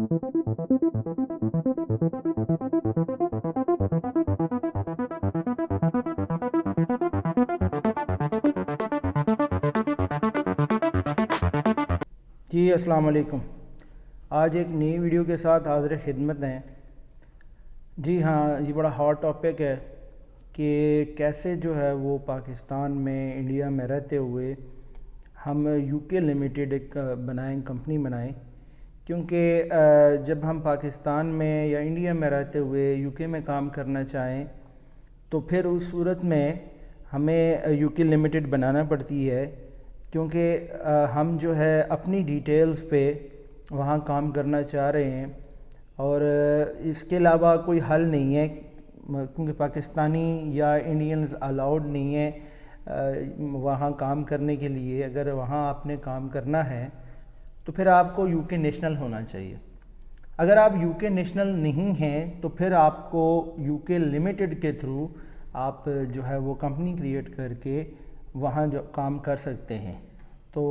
جی السلام علیکم. آج ایک نئی ویڈیو کے ساتھ حاضر خدمت ہیں. جی ہاں، یہ بڑا ہاٹ ٹاپک ہے کہ کیسے جو ہے وہ پاکستان میں انڈیا میں رہتے ہوئے ہم یو کے لمیٹڈ ایک کمپنی بنائیں. کیونکہ جب ہم پاکستان میں یا انڈیا میں رہتے ہوئے یو کے میں کام کرنا چاہیں تو پھر اس صورت میں ہمیں یو کے لمیٹڈ بنانا پڑتی ہے، کیونکہ ہم جو ہے اپنی ڈیٹیلز پہ وہاں کام کرنا چاہ رہے ہیں اور اس کے علاوہ کوئی حل نہیں ہے، کیونکہ پاکستانی یا انڈینز الاؤڈ نہیں ہے وہاں کام کرنے کے لیے. اگر وہاں آپ نے کام کرنا ہے تو پھر آپ کو یو کے نیشنل ہونا چاہیے. اگر آپ یو کے نیشنل نہیں ہیں تو پھر آپ کو یو کے لمیٹڈ کے تھرو آپ جو ہے وہ کمپنی کریٹ کر کے وہاں جو کام کر سکتے ہیں. تو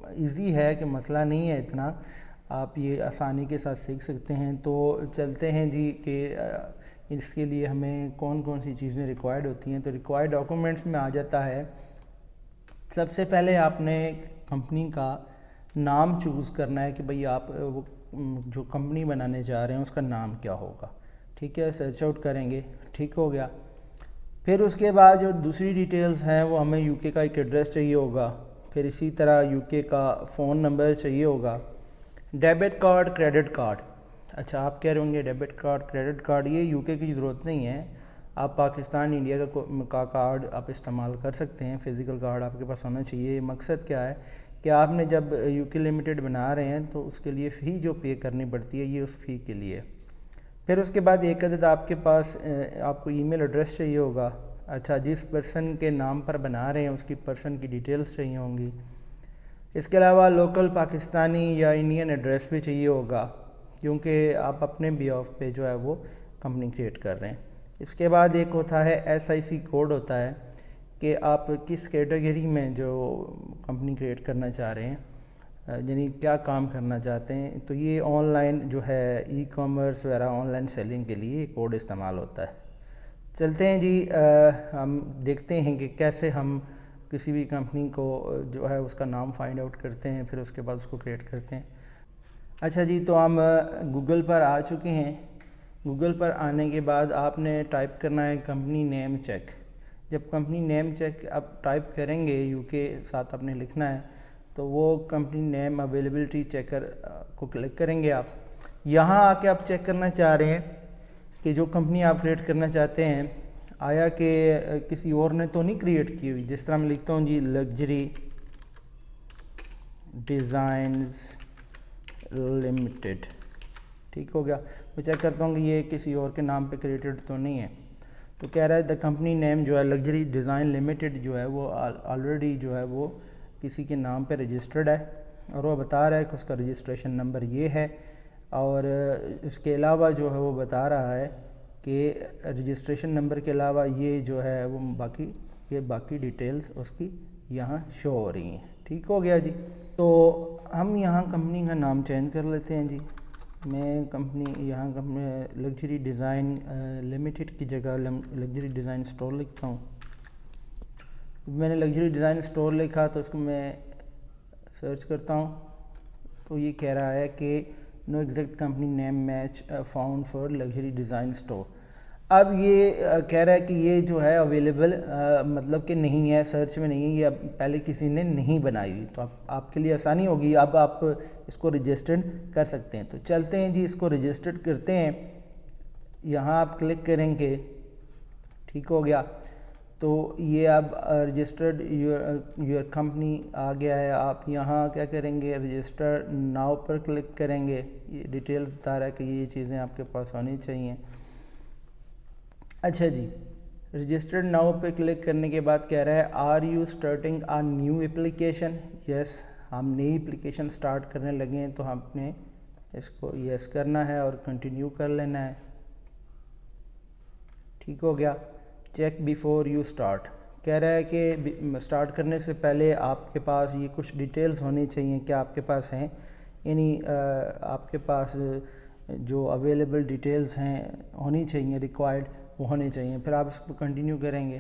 ایزی ہے کہ مسئلہ نہیں ہے اتنا، آپ یہ آسانی کے ساتھ سیکھ سکتے ہیں. تو چلتے ہیں جی کہ اس کے لیے ہمیں کون کون سی چیزیں ریکوائرڈ ہوتی ہیں. تو ریکوائرڈ ڈاکومنٹس میں آ جاتا ہے، سب سے پہلے آپ نے کمپنی کا نام چوز کرنا ہے کہ بھئی آپ وہ جو کمپنی بنانے جا رہے ہیں اس کا نام کیا ہوگا. ٹھیک ہے، سرچ آؤٹ کریں گے. ٹھیک ہو گیا. پھر اس کے بعد جو دوسری ڈیٹیلز ہیں وہ ہمیں یو کے کا ایک ایڈریس چاہیے ہوگا، پھر اسی طرح یو کے کا فون نمبر چاہیے ہوگا، ڈیبٹ کارڈ، کریڈٹ کارڈ. اچھا، آپ کہہ رہے ہوں گے ڈیبٹ کارڈ، کریڈٹ کارڈ یہ یو کے کی ضرورت نہیں ہے، آپ پاکستان انڈیا کا کارڈ آپ استعمال کر سکتے ہیں. فزیکل کارڈ آپ کے پاس ہونا چاہیے. مقصد کیا ہے کہ آپ نے جب یو کے لمیٹڈ بنا رہے ہیں تو اس کے لیے فی جو پے کرنی پڑتی ہے یہ اس فی کے لیے. پھر اس کے بعد ایک عدد آپ کے پاس آپ کو ای میل ایڈریس چاہیے ہوگا. اچھا، جس پرسن کے نام پر بنا رہے ہیں اس کی پرسن کی ڈیٹیلز چاہیے ہوں گی. اس کے علاوہ لوکل پاکستانی یا انڈین ایڈریس بھی چاہیے ہوگا، کیونکہ آپ اپنے بیہاف پہ جو ہے وہ کمپنی کریٹ کر رہے ہیں. اس کے بعد ایک ہوتا ہے ایس آئی سی کوڈ ہوتا ہے کہ آپ کس کیٹیگری میں جو کمپنی کریٹ کرنا چاہ رہے ہیں، یعنی کیا کام کرنا چاہتے ہیں. تو یہ آن لائن جو ہے ای کامرس وغیرہ آن لائن سیلنگ کے لیے یہ کوڈ استعمال ہوتا ہے. چلتے ہیں جی، ہم دیکھتے ہیں کہ کیسے ہم کسی بھی کمپنی کو جو ہے اس کا نام فائنڈ آؤٹ کرتے ہیں، پھر اس کے بعد اس کو کریٹ کرتے ہیں. اچھا جی، تو ہم گوگل پر آ چکے ہیں. گوگل پر آنے کے بعد آپ نے ٹائپ کرنا ہے کمپنی نیم چیک. جب کمپنی نیم چیک آپ ٹائپ کریں گے یو کے ساتھ آپ نے لکھنا ہے تو وہ کمپنی نیم اویلیبلٹی چیکر کو کلک کریں گے. آپ یہاں آ کے آپ چیک کرنا چاہ رہے ہیں کہ جو کمپنی آپ کریٹ کرنا چاہتے ہیں آیا کہ کسی اور نے تو نہیں کریٹ کی ہوئی. جس طرح میں لکھتا ہوں جی لگژری ڈیزائنز لمیٹڈ. ٹھیک ہو گیا. میں چیک کرتا ہوں کہ یہ کسی اور کے نام پہ کریٹڈ تو نہیں ہے. تو کہہ رہا ہے دا کمپنی نیم جو ہے لگژری ڈیزائن لمیٹڈ جو ہے وہ آلریڈی جو ہے وہ کسی کے نام پہ رجسٹرڈ ہے، اور وہ بتا رہا ہے کہ اس کا رجسٹریشن نمبر یہ ہے. اور اس کے علاوہ جو ہے وہ بتا رہا ہے کہ رجسٹریشن نمبر کے علاوہ یہ جو ہے وہ باقی ڈیٹیلز اس کی یہاں شو ہو رہی ہیں. ٹھیک ہو گیا جی. تو ہم یہاں کمپنی کا نام چینج کر لیتے ہیں جی. میں یہاں لگژری ڈیزائن لمیٹڈ کی جگہ لگژری ڈیزائن اسٹور لکھتا ہوں. میں نے لگژری ڈیزائن اسٹور لکھا تو اس کو میں سرچ کرتا ہوں تو یہ کہہ رہا ہے کہ no exact company name match found for luxury design store. اب یہ کہہ رہا ہے کہ یہ جو ہے اویلیبل مطلب کہ نہیں ہے، سرچ میں نہیں ہے، یہ پہلے کسی نے نہیں بنائی ہوئی. تو آپ کے لیے آسانی ہوگی، اب آپ اس کو رجسٹرڈ کر سکتے ہیں. تو چلتے ہیں جی، اس کو رجسٹرڈ کرتے ہیں. یہاں آپ کلک کریں گے. ٹھیک ہو گیا. تو یہ اب رجسٹرڈ یور کمپنی آ گیا ہے. آپ یہاں کیا کریں گے، رجسٹر ناؤ پر کلک کریں گے. یہ ڈیٹیل بتا رہا ہے کہ یہ چیزیں آپ کے پاس ہونی چاہیے. اچھا جی، رجسٹرڈ ناؤ پہ کلک کرنے کے بعد کہہ رہا ہے are you starting a new application. Yes, ہم نئی اپلیکیشن سٹارٹ کرنے لگے ہیں تو ہم نے اس کو یس کرنا ہے اور کنٹینیو کر لینا ہے. ٹھیک ہو گیا. Check before you start. کہہ رہا ہے کہ سٹارٹ کرنے سے پہلے آپ کے پاس یہ کچھ ڈیٹیلز ہونی چاہیے کہ آپ کے پاس ہیں. یعنی آپ کے پاس جو اویلیبل ڈیٹیلز ہیں ہونی چاہیے، ریکوائرڈ وہ ہونے چاہیے. پھر آپ اس کو کنٹینیو کریں گے.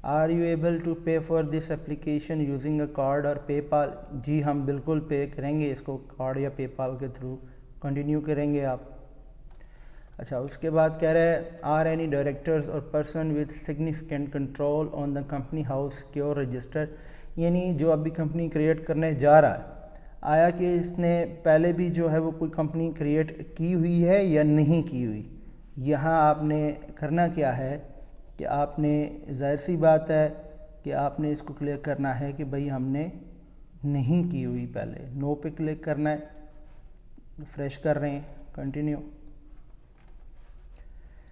Are you able to pay for this application using a card اور پے پال؟ جی ہم بالکل پے کریں گے اس کو کارڈ یا پے پال کے تھرو. کنٹینیو کریں گے آپ. اچھا اس کے بعد کہہ رہے ہیں آر اینی ڈائریکٹرز اور person with significant control on the company house secure register, یعنی جو ابھی کمپنی کریٹ کرنے جا رہا ہے آیا کہ اس نے پہلے بھی جو ہے وہ کوئی کمپنی کریٹ کی ہوئی ہے یا نہیں کی ہوئی. یہاں آپ نے کرنا کیا ہے کہ آپ نے ظاہر سی بات ہے کہ آپ نے اس کو کلک کرنا ہے کہ بھئی ہم نے نہیں کی ہوئی. پہلے نو پہ کلک کرنا ہے. فریش کر رہے ہیں. کنٹینیو.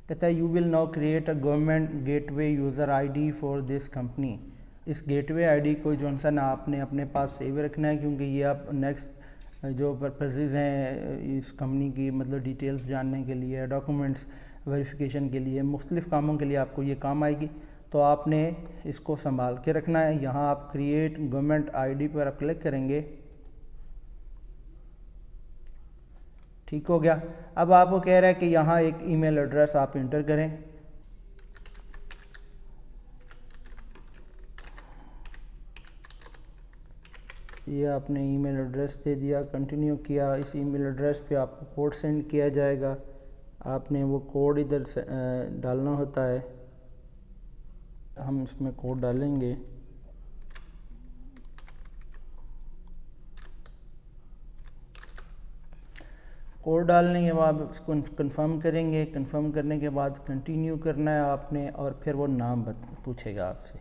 کہتا ہے you will now create a government gateway user I D for this company. اس گیٹ وے آئی ڈی کو جو سا نا آپ نے اپنے پاس سیو رکھنا ہے، کیونکہ یہ آپ نیکسٹ جو پرپزز ہیں اس کمپنی کی مطلب ڈیٹیلز جاننے کے لیے، ڈاکومنٹس ویریفیکیشن کے لیے، مختلف کاموں کے لیے آپ کو یہ کام آئے گی. تو آپ نے اس کو سنبھال کے رکھنا ہے. یہاں آپ کریٹ گورنمنٹ آئی ڈی پر آپ کلک کریں گے. ٹھیک ہو گیا. اب آپ کو کہہ رہا ہے کہ یہاں ایک ای میل ایڈریس آپ انٹر کریں. یہ آپ نے ای میل ایڈریس دے دیا. کنٹینیو کیا. اس ای میل ایڈریس پہ آپ کو کوڈ سینڈ کیا جائے گا. آپ نے وہ کوڈ ادھر سے ڈالنا ہوتا ہے. ہم اس میں کوڈ ڈالیں گے. کوڈ ڈالنے کے بعد اس کو کنفرم کریں گے. کنفرم کرنے کے بعد کنٹینیو کرنا ہے آپ نے، اور پھر وہ نام پوچھے گا آپ سے.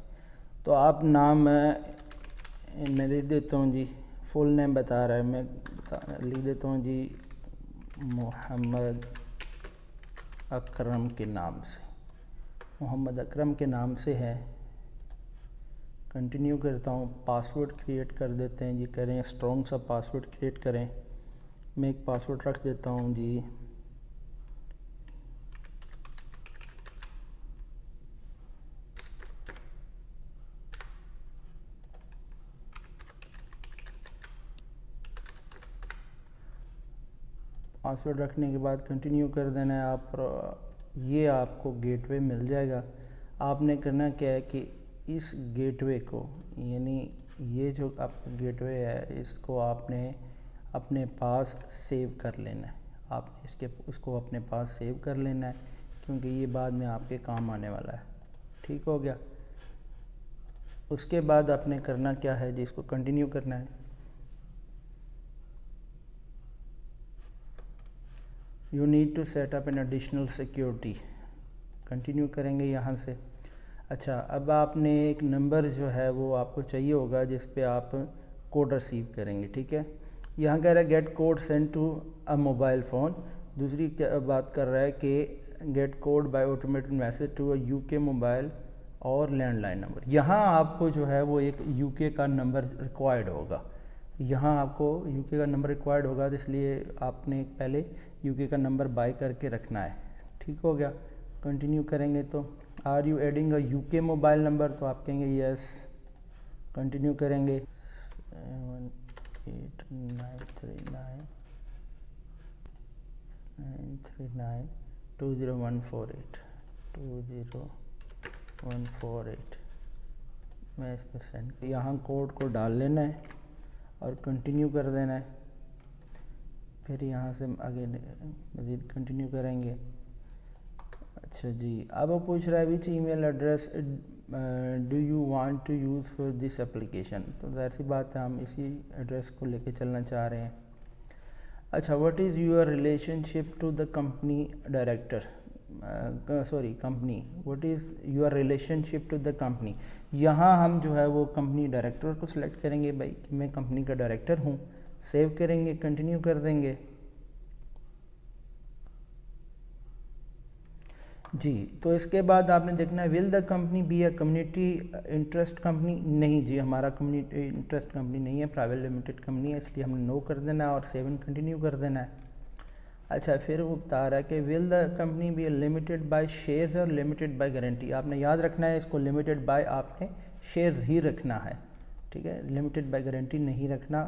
تو آپ نام میں لکھ دیتا ہوں جی، فل نیم بتا رہا ہے، میں لکھ دیتا ہوں جی محمد اکرم کے نام سے. محمد اکرم کے نام سے ہے. کنٹینیو کرتا ہوں. پاسورڈ کریٹ کر دیتے ہیں جی. کریں اسٹرانگ سا پاسورڈ کریٹ کریں. میں ایک پاسورڈ رکھ دیتا ہوں جی. پاسورڈ رکھنے کے بعد کنٹینیو کر دینا ہے آپ. یہ آپ کو گیٹ وے مل جائے گا. آپ نے کرنا کیا ہے کہ اس گیٹ وے کو، یعنی یہ جو آپ کا گیٹ وے ہے اس کو آپ نے اپنے پاس سیو کر لینا ہے. آپ نے اس کو اپنے پاس سیو کر لینا ہے، کیونکہ یہ بعد میں آپ کے کام آنے والا ہے. ٹھیک ہو گیا. اس کے بعد آپ نے کرنا کیا ہے جی، اس کو کنٹینیو کرنا ہے. You need to set up an additional security. Continue کریں گے یہاں سے. اچھا اب آپ نے ایک نمبر جو ہے وہ آپ کو چاہیے ہوگا جس پہ آپ کوڈ ریسیو کریں گے. ٹھیک ہے. یہاں کہہ رہا ہے get code send to a mobile phone. دوسری بات کر رہا ہے کہ get code by automated message to a U K mobile اور لینڈ لائن نمبر. یہاں آپ کو جو ہے وہ ایک یو کے کا نمبر ریکوائرڈ ہوگا. یہاں آپ کو یو کے کا نمبر ریکوائرڈ ہوگا، تو اس لیے آپ نے پہلے یو کے کا نمبر بائی کر کے رکھنا ہے. ٹھیک ہو گیا. کنٹینیو کریں گے تو are you adding a U K mobile number, تو آپ کہیں گے یس. کنٹینیو کریں گے. 789392014820148 میں اس پہ سینڈ. یہاں کوڈ کو ڈال لینا ہے اور کنٹینیو کر دینا ہے. پھر یہاں سے آگے مزید کنٹینیو کریں گے. اچھا جی اب وہ پوچھ رہا ہے which email address do you want to use for this application. تو ظاہر سی بات ہے ہم اسی ایڈریس کو لے کے چلنا چاہ رہے ہیں. اچھا what is your relationship to the company director. Company. What is your relationship to the company. یہاں ہم جو ہے وہ کمپنی ڈائریکٹر کو سلیکٹ کریں گے. بھائی کہ میں کمپنی کا ڈائریکٹر ہوں. سیو کریں گے. کنٹینیو کر دیں گے. جی تو اس کے بعد آپ نے دیکھنا ہے will the company be a community interest company. نہیں جی ہمارا کمیونٹی انٹرسٹ کمپنی نہیں ہے، پرائیویٹ لمیٹڈ کمپنی ہے، اس لیے ہم نے نو کر دینا ہے اور سیو اینڈ کنٹینیو کر دینا ہے. اچھا پھر وہ بتا رہا ہے کہ will the company be a limited by shares اور لمیٹڈ بائی گارنٹی. آپ نے یاد رکھنا ہے اس کو لمیٹڈ بائی آپ نے شیئرز ہی رکھنا ہے. ٹھیک ہے. لمیٹڈ بائی گارنٹی نہیں رکھنا.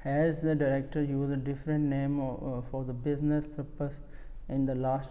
Has the director used a different name for the business purpose in the last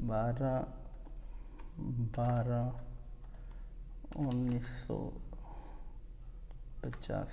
12/1950.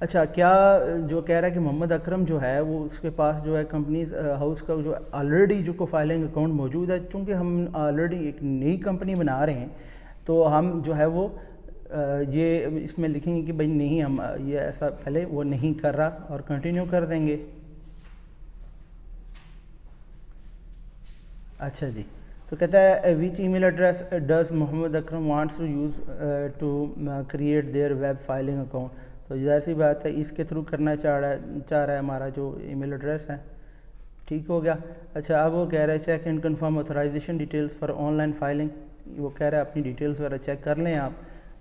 اچھا، کیا جو کہہ رہا ہے کہ محمد اکرم جو ہے وہ اس کے پاس جو ہے کمپنیز ہاؤس کا جو آلریڈی جو کو فائلنگ اکاؤنٹ موجود ہے، چونکہ ہم آلریڈی ایک نئی کمپنی بنا رہے ہیں تو ہم جو ہے وہ یہ اس میں لکھیں گے کہ بھائی نہیں، ہم یہ ایسا پہلے وہ نہیں کر رہا اور کنٹینیو کر دیں گے. اچھا جی، تو کہتا ہے which email address does Muhammad Akram wants to use to create their web filing account. تو ظاہر سی بات ہے اس کے تھرو کرنا چاہ رہا ہے ہمارا جو ای میل ایڈریس ہے. ٹھیک ہو گیا. اچھا، اب وہ کہہ رہا ہے check and confirm authorisation details for online filing. وہ کہہ رہا ہے اپنی ڈیٹیلز وغیرہ چیک کر لیں آپ.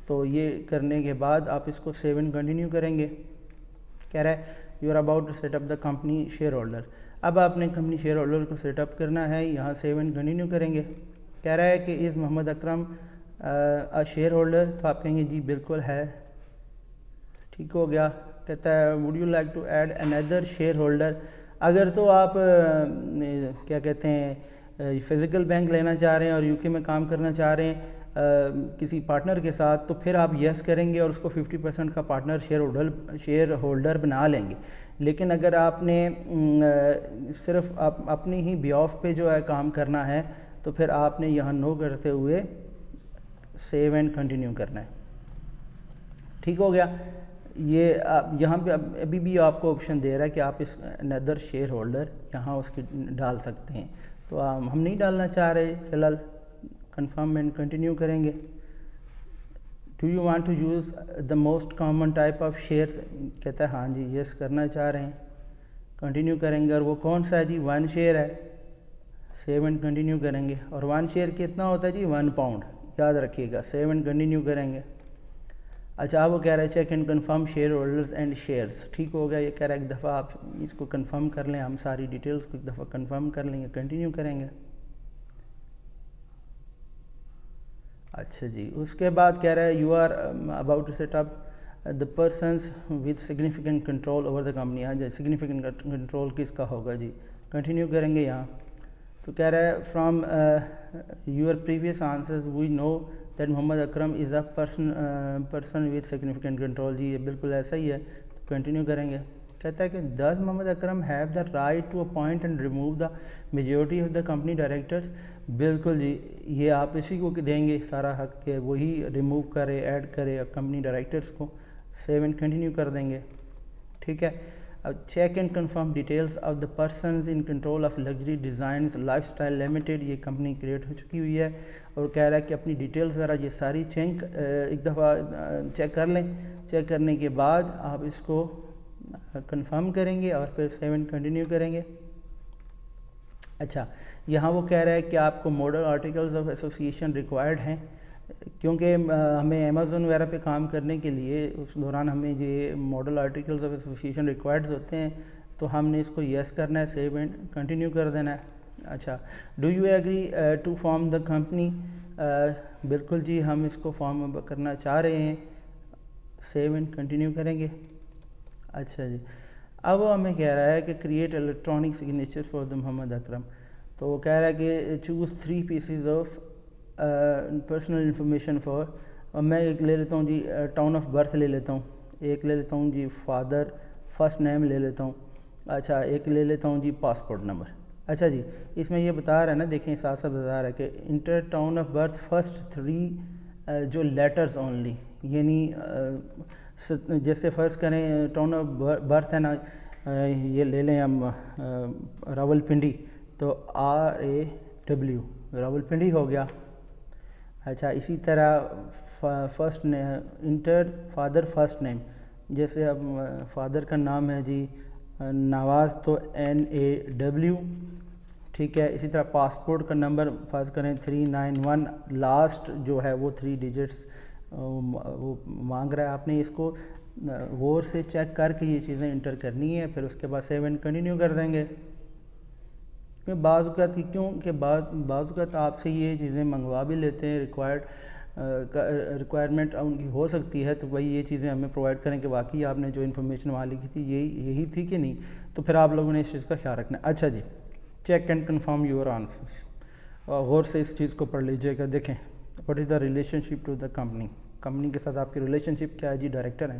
تو یہ کرنے کے بعد آپ اس کو سیو اینڈ کنٹینیو کریں گے. کہہ رہا ہے you are about to set up the company shareholder. اب آپ نے کمپنی شیئر ہولڈر کو سیٹ اپ کرنا ہے، یہاں سیو اینڈ کنٹینیو کریں گے. کہہ رہا ہے کہ از محمد اکرم شیئر ہولڈر، تو آپ کہیں گے جی بالکل ہے. ٹھیک ہو گیا. کہتا ہے would you like to add another shareholder. اگر تو آپ کیا کہتے ہیں فزیکل بینک لینا چاہ رہے ہیں اور یو کے میں کام کرنا چاہ رہے ہیں کسی پارٹنر کے ساتھ، تو پھر آپ یس کریں گے اور اس کو 50% کا پارٹنر شیئر ہولڈر بنا لیں گے. لیکن اگر آپ نے صرف اپنی ہی بیاف پہ جو ہے کام کرنا ہے تو پھر آپ نے یہاں نو کرتے ہوئے سیو اینڈ کنٹینیو کرنا ہے. ٹھیک ہو گیا. یہ یہاں پہ ابھی بھی آپ کو آپشن دے رہا ہے کہ آپ اس ندر شیئر ہولڈر یہاں اس کی ڈال سکتے ہیں. تو ہم نہیں ڈالنا چاہ رہے فی الحال. کنفرم اینڈ کنٹینیو کریں گے. Do you want to use the most common type of shares. کہتا ہے ہاں جی یس کرنا چاہ رہے ہیں. کنٹینیو کریں گے. اور وہ کون سا ہے جی؟ 1 شیئر ہے. سیو اینڈ کنٹینیو کریں گے. اور 1 شیئر کتنا ہوتا ہے جی؟ 1 پاؤنڈ. یاد رکھیے گا. سیو اینڈ کنٹینیو کریں گے. اچھا، اب وہ کہہ رہا ہے check and confirm share holders and shares. ٹھیک ہو گیا. یہ کہہ رہا ہے ایک دفعہ آپ اس کو کنفرم کر لیں. ہم ساری ڈیٹیلز کو ایک دفعہ کنفرم کر لیں گے. کنٹینیو کریں گے. اچھا جی، اس کے بعد کہہ رہا ہے you are about to set up the persons with significant control over the company. ہاں جی، سگنیفیکنٹ کنٹرول کس کا ہوگا جی؟ کنٹینیو کریں گے یہاں. تو کہہ رہا ہے from your previous answers we know that Muhammad Akram is a person with significant control. جی یہ بالکل ایسا ہی ہے. تو کنٹینیو کریں گے. کہتا ہے کہ does Muhammad Akram have the right to appoint and remove the majority of the company directors. بالکل جی، یہ آپ اسی کو دیں گے سارا حق کہ وہی ریموو کرے، ایڈ کرے کمپنی ڈائریکٹرس کو. سیو اینڈ کنٹینیو کر دیں گے. ٹھیک ہے. اب check and confirm details of the persons in control of luxury designs lifestyle limited. یہ کمپنی کریٹ ہو چکی ہوئی ہے اور کہہ رہا ہے کہ اپنی ڈیٹیلز وغیرہ یہ ساری ایک دفعہ چیک کر لیں. چیک کرنے کے بعد آپ اس کو کنفرم کریں گے اور پھر سیو اینڈ کنٹینیو کریں گے. اچھا، یہاں وہ کہہ رہا ہے کہ آپ کو model articles of association required ہیں، کیونکہ ہمیں امیزون وغیرہ پہ کام کرنے کے لیے اس دوران ہمیں یہ model articles of association required ہوتے ہیں. تو ہم نے اس کو یس کرنا ہے. سیو اینڈ کنٹینیو کر دینا ہے. اچھا، do you agree to form the company. بالکل جی، ہم اس کو فارم کرنا چاہ رہے ہیں. سیو اینڈ کنٹینیو کریں گے. اچھا جی، اب وہ ہمیں کہہ رہا ہے کہ create electronic signature for the Muhammad Akram. تو وہ کہہ رہا ہے کہ choose 3 pieces of personal information for. اور میں ایک لے لیتا ہوں جی ٹاؤن آف برتھ لے لیتا ہوں. ایک لے لیتا ہوں جی فادر فرسٹ نیم لے لیتا ہوں. اچھا، ایک لے لیتا ہوں جی پاسپورٹ نمبر. اچھا جی، اس میں یہ بتا رہا ہے نا، دیکھیں ساتھ ساتھ بتا رہا ہے کہ enter town of birth first 3 جو لیٹرز اونلی. یعنی جیسے فرض کریں ٹاؤن آف برتھ ہے نا، یہ لے لیں ہم راول پنڈی، تو RAW راول پنڈی ہو گیا. اچھا، اسی طرح first enter father first name. جیسے اب فادر کا نام ہے جی نواز، تو NAW. ٹھیک ہے. اسی طرح پاسپورٹ کا نمبر فرض کریں 391، لاسٹ جو ہے وہ 3 ڈیجٹس وہ مانگ رہا ہے. آپ نے اس کو غور سے چیک کر کے یہ چیزیں انٹر کرنی ہے. پھر اس کے بعد سیو اینڈ کنٹینیو کر دیں گے. بعض اوقات کیونکہ بعض اوقات آپ سے یہ چیزیں منگوا بھی لیتے ہیں، ریکوائرمنٹ ان کی ہو سکتی ہے، تو وہی یہ چیزیں ہمیں پرووائڈ کریں کہ واقعی آپ نے جو انفارمیشن وہاں لکھی تھی یہی تھی کہ نہیں. تو پھر آپ لوگوں نے اس چیز کا خیال رکھنا ہے. اچھا جی، check and confirm your answers. غور سے اس چیز کو پڑھ لیجیے گا. دیکھیں what is the relationship to the company. Company کے ساتھ آپ کی ریلیشن شپ کیا ہے جی؟ ڈائریکٹر ہیں.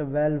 12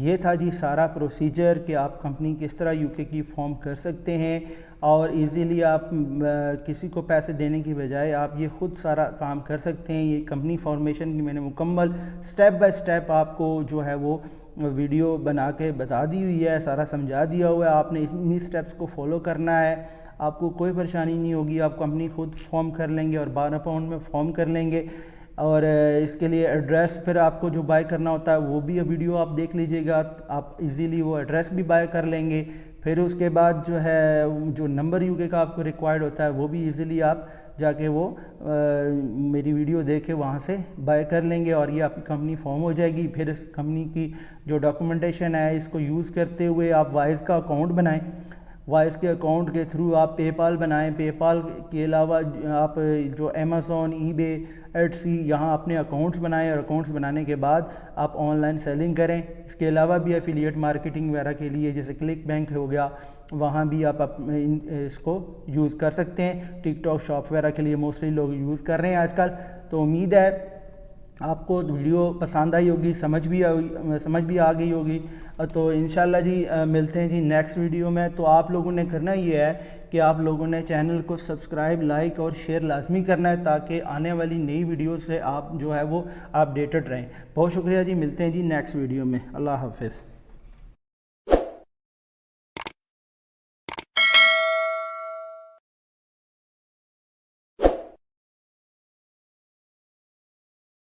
یہ تھا جی سارا پروسیجر کہ آپ کمپنی کس طرح یو کے کی فارم کر سکتے ہیں اور ایزیلی آپ کسی کو پیسے دینے کی بجائے آپ یہ خود سارا کام کر سکتے ہیں۔ یہ کمپنی فارمیشن کی میں نے مکمل سٹیپ بائی سٹیپ آپ کو جو ہے وہ ویڈیو بنا کے بتا دی ہوئی ہے، سارا سمجھا دیا ہوا ہے، آپ نے انہی سٹیپس کو فالو کرنا ہے، آپ کو کوئی پریشانی نہیں ہوگی، آپ کمپنی خود فارم کر لیں گے اور 12 پاؤنڈ میں فارم کر لیں گے۔ اور اس کے لیے ایڈریس پھر آپ کو جو بائی کرنا ہوتا ہے وہ بھی ویڈیو آپ دیکھ لیجئے گا، آپ ایزیلی وہ ایڈریس بھی بائی کر لیں گے۔ پھر اس کے بعد جو ہے جو نمبر یو کے کا آپ کو ریکوائرڈ ہوتا ہے وہ بھی ایزیلی آپ جا کے وہ میری ویڈیو دیکھ کے وہاں سے بائی کر لیں گے اور یہ آپ کی کمپنی فارم ہو جائے گی۔ پھر اس کمپنی کی جو ڈاکومنٹیشن ہے اس کو یوز کرتے ہوئے آپ وائز کا اکاؤنٹ بنائیں، وائز کے اکاؤنٹ کے تھرو آپ پے پال بنائیں، پے پال کے علاوہ آپ جو امیزون، ای بے، ایٹسی یہاں اپنے اکاؤنٹس بنائیں اور اکاؤنٹس بنانے کے بعد آپ آن لائن سیلنگ کریں۔ اس کے علاوہ بھی ایفیلیٹ مارکیٹنگ وغیرہ کے لیے جیسے کلک بینک ہو گیا، وہاں بھی آپ اس کو یوز کر سکتے ہیں۔ ٹک ٹاک شاپ وغیرہ کے لیے موسٹلی لوگ یوز کر رہے ہیں آج کل۔ تو امید ہے آپ کو ویڈیو پسند آئی ہوگی، سمجھ بھی آ گئی ہوگی۔ تو انشاءاللہ جی ملتے ہیں جی نیکسٹ ویڈیو میں۔ تو آپ لوگوں نے کرنا یہ ہے کہ آپ لوگوں نے چینل کو سبسکرائب، لائک اور شیئر لازمی کرنا ہے تاکہ آنے والی نئی ویڈیو سے آپ جو ہے وہ اپڈیٹڈ رہیں۔ بہت شکریہ جی، ملتے ہیں جی نیکسٹ ویڈیو میں۔ اللہ حافظ۔